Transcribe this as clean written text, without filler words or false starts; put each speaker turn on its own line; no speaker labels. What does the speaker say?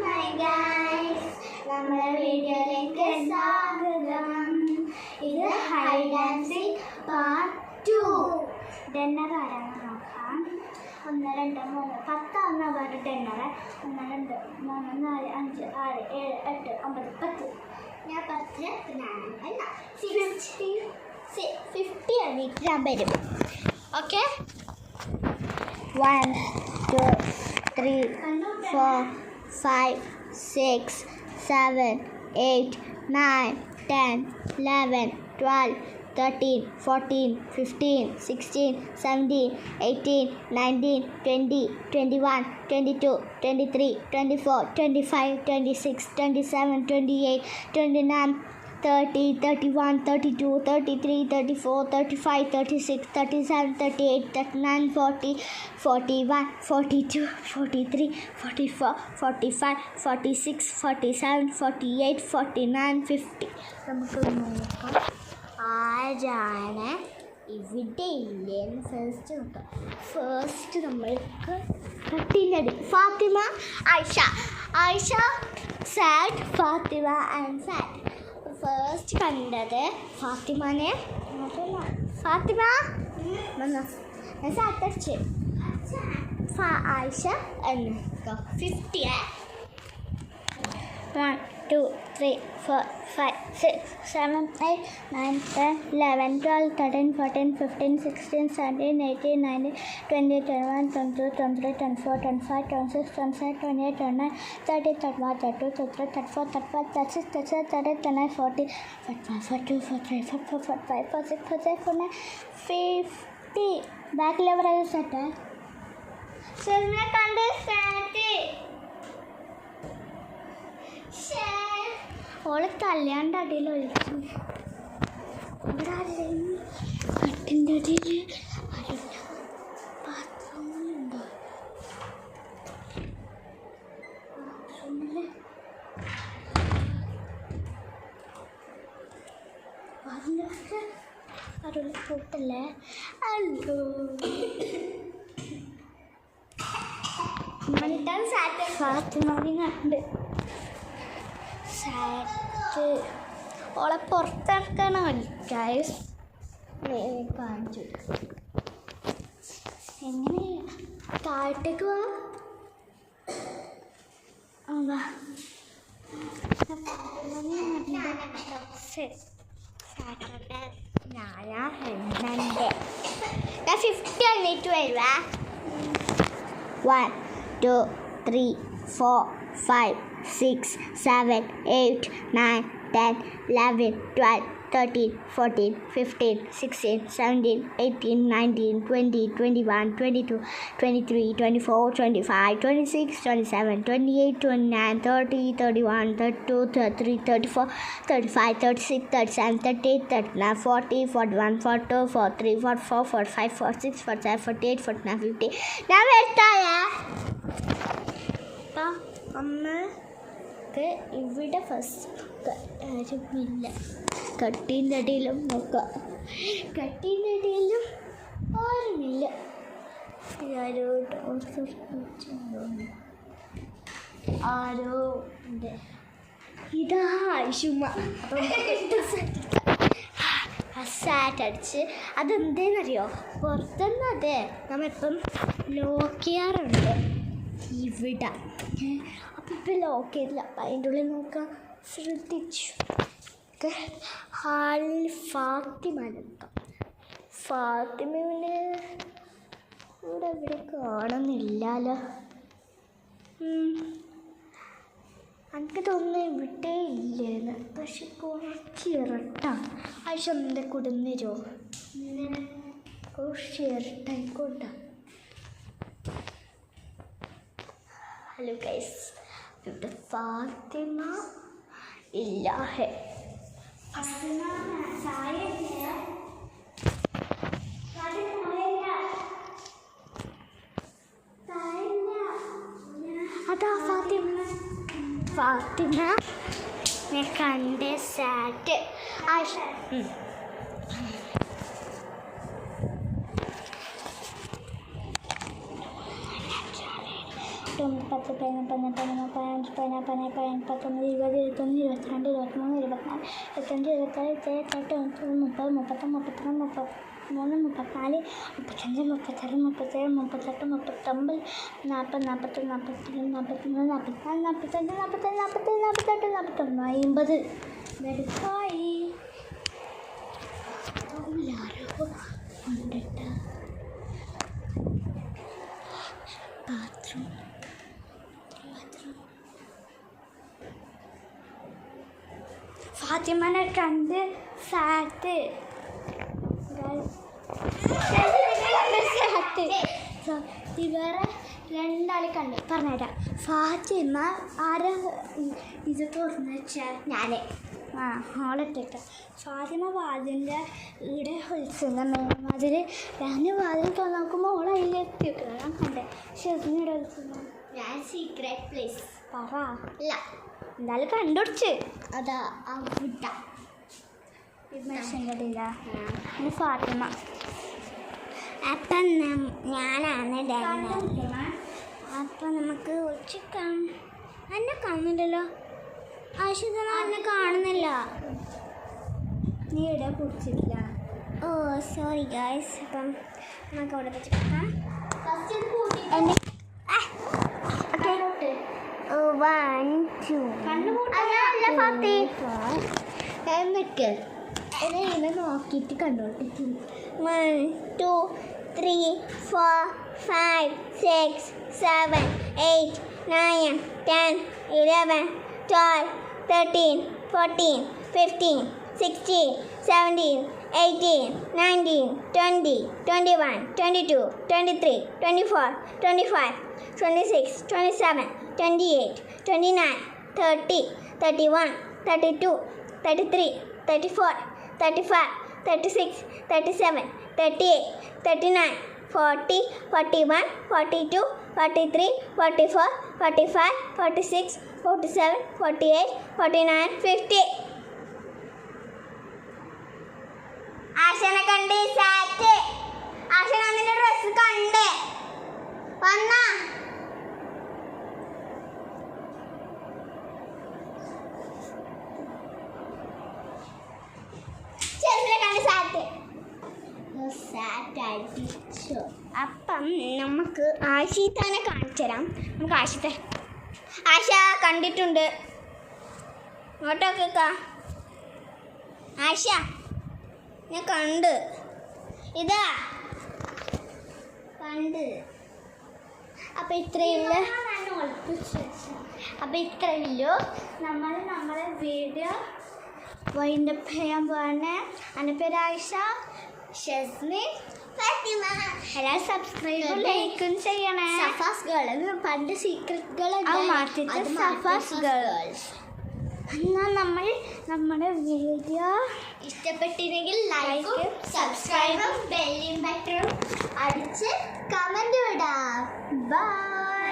Hi guys, നമ്മുടെ വീഡിയോയിലേക്ക് സ്വാഗതം. ഇത് hide and seek part 2. Dinner ആരാണ് നോക്കാം. 1 2 3 10 ആവുന്ന വേറെ ഡിന്നർ. 1 2 3 4 5 6 7 8 9 10. ഞാൻ 10 അല്ല 50 എണീറ്റ് ഞാൻ വരും. ഓക്കെ. 1 2 3 4 5 6 7 8 9 10 11 12 13 14 15 16 17 18 19 20 21 22 23 24 25 26 27 28 29 30 31 32 33 34 35 36 37 38 39 40 41 42 43 44 45 46 47 48 49 50. നമുക്ക് നോക്കാം ആരാണ് ഇവിടെ ഇല്ലേന്ന് ഫസ്റ്റ് നോക്കാം. ഫസ്റ്റ് നമ്മൾക്ക് കട്ടിലടി Fathima, Ayisha sad, Fathima and sad. First കണ്ടത് ഫാത്തിമനെ. ഫാത്തിമ സാറ്റടിച്ച് ആയിഷ എന്ന് 50. 1 2 3 4 5 6 7 8 9 10 11 12 13 14 15 16 17 18 19 20 21 22 23 24 25 26 27 28 29 30 31 32 33 34 35 36 37 38 39 40 41 42 43 44 45 46 47 49 50. ബാക്കിൽ എവരാണ് സെറ്റ് സിനിമ കണ്ട് സെറ്റ്. ഓളെ കല്യാണിൻ്റെ അടിയിൽ ഒഴിച്ചു. കട്ടിൻ്റെ അടിയിൽ അറിയില്ല. ബാത്റൂമിലുണ്ടോ? ബാത്റൂമിൽ അറിയില്ല. കൂട്ടല്ലേ? അല്ലോ ഫാത്തിമി കണ്ട് സാറ്റ് ഓളെ പുറത്തിറക്കാണ് ഗൈസ്. കാണിച്ചു എങ്ങനെ താഴത്തേക്ക് പോവാ. സാറ്റർഡേ ഞാനുണ്ട്. ഞാൻ 50 എണ്ണീറ്റ് വരുവാ. 1 2 3 4 5 6 7 8 9 10 11 12 13 14 15 16 17 18 19 20 21 22 23 24 25 26 27 28 29 30 31 32 33 34 35 36 37 38 39 40 41 42 43 44 45 46 47 48 49 50. ഞാൻ വരുത്തായേ അമ്മക്ക് ഇവിടെ ഫസ്റ്റ് ആരുമില്ല. കട്ടീൻ്റെ അടിയിലും നോക്കാം. കട്ടീൻ്റെ അടിയിലും ആരുമില്ല. ആരോ ഉണ്ട്. ഇതാ ആയിഷുമ്മ. സാറ്റടിച്ച് അതെന്തേന്നറിയോ? പുറത്തുനിന്ന് അതെ നമ്മളിപ്പം ലോക്ക് ചെയ്യാറുണ്ട് ഇവിടെ. അപ്പം ഇപ്പം ലോക്ക് ചെയ്തില്ല. അപ്പം അതിൻ്റെ ഉള്ളിൽ നോക്കാം. ശ്രദ്ധിച്ചു ഹാളിൽ ഫാത്തിമ നോക്കാം. ഫാത്തിമനെ ഇവിടെ ഇവിടെ കാണുന്നില്ലല്ലോ. എനിക്ക് തോന്നുന്നു ഇവിടെ ഇല്ലേന്ന്. പക്ഷെ കുറച്ച് ഇരട്ടാണ്. ആഴ്ച എന്താ കൊടുന്നരോ? കുറച്ച് ഇരട്ടായിക്കോട്ടെ. ഹലോ ഗൈസ്, ഇവിടെ ഫാത്തിമ ഇല്ല. അതാ ഫാത്തിമ കണ്ട് സാറ്റ്. ആയിഷ വെടുപ്പായി ബാത്റൂം ഫാത്തിമനെ കണ്ട് സാറ്റ് ഇവരെ രണ്ടാളെ കണ്ട് പറഞ്ഞുതരാം. ഫാത്തിമ ആരാ ഇത് തുറന്നു വെച്ചാൽ ഞാൻ ഹോളിട്ടിട്ട് ഫാത്തിമ വാതിൻ്റെ ഇവിടെ വിളിച്ചിരുന്ന മേമാതിരി ഞാൻ വാതിൽ നോക്കുമ്പോൾ ഓൾ അതിലെത്തി വെക്കുന്നത് ഞാൻ കണ്ടേ. ഷെസിന് ഇവിടെ വിളിച്ചിരുന്നു. ഞാൻ സീക്രട്ട് പ്ലേസ് പറ ഇല്ല എന്തായാലും കണ്ടുപിടിച്ച് അതാ അവിടെ ഇല്ല ഫാത്തിമ. അപ്പം ഞാനാണ് അപ്പം നമുക്ക് ചിക്കൻ എന്നെ കാണുന്നില്ലല്ലോ. ആവശ്യത്തിന് എന്നെ കാണുന്നില്ല. നീ ഇവിടെ കുടിച്ചിട്ടില്ല. ഓ സോറി ഗായ്സ്. അപ്പം നമുക്ക് അവിടെ വെച്ചിട്ടാം. 1 2 എന്നിട്ട് എന്നെ നോക്കിയിട്ട് കണ്ടോട്ട് 1 2 3 4 5 6 7 8 9 10 11 12 13 14 15 16 17 18 19 20 21 22 23 24 25 26 27 28 29 30 31 32 33 34 35 36 37 38 39 40 41 42 43 44 45 46 47 48 49 50. ആശനെ കണ്ട് സാറ്റ്. ആശന നിന്റെ ഡ്രസ് കണ്ട് വന്ന അപ്പം നമുക്ക് ആശീത്താനെ കാണിച്ചു തരാം. നമുക്ക് ആശ കണ്ടിട്ടുണ്ട്. ഇങ്ങോട്ടൊക്കെ ആശ ഞാൻ കണ്ട് ഇതാ കണ്ട്. അപ്പം ഇത്രയുള്ളൂ. നമ്മളെ വീഡിയോ വൈൻഡപ്പ് ചെയ്യാൻ പോവാണ്. എൻ്റെ പേര് ആയിഷ, ഷെസ്മി, ഫാത്തിമ. എല്ലാ സബ്സ്ക്രൈബും ലൈക്കും ചെയ്യണേ. സഫാസ് ഗേൾ പണ്ട് സീക്രട്ട് ഗേൾ സഫാസ് ഗേൾസ്. എന്നാൽ നമ്മുടെ വീഡിയോ ഇഷ്ടപ്പെട്ടിരുന്നെങ്കിൽ ലൈക്കും സബ്സ്ക്രൈബും ബെല്ലും ബട്ടണും അടിച്ച് കമൻറ്റ് വിടാം. ബൈ.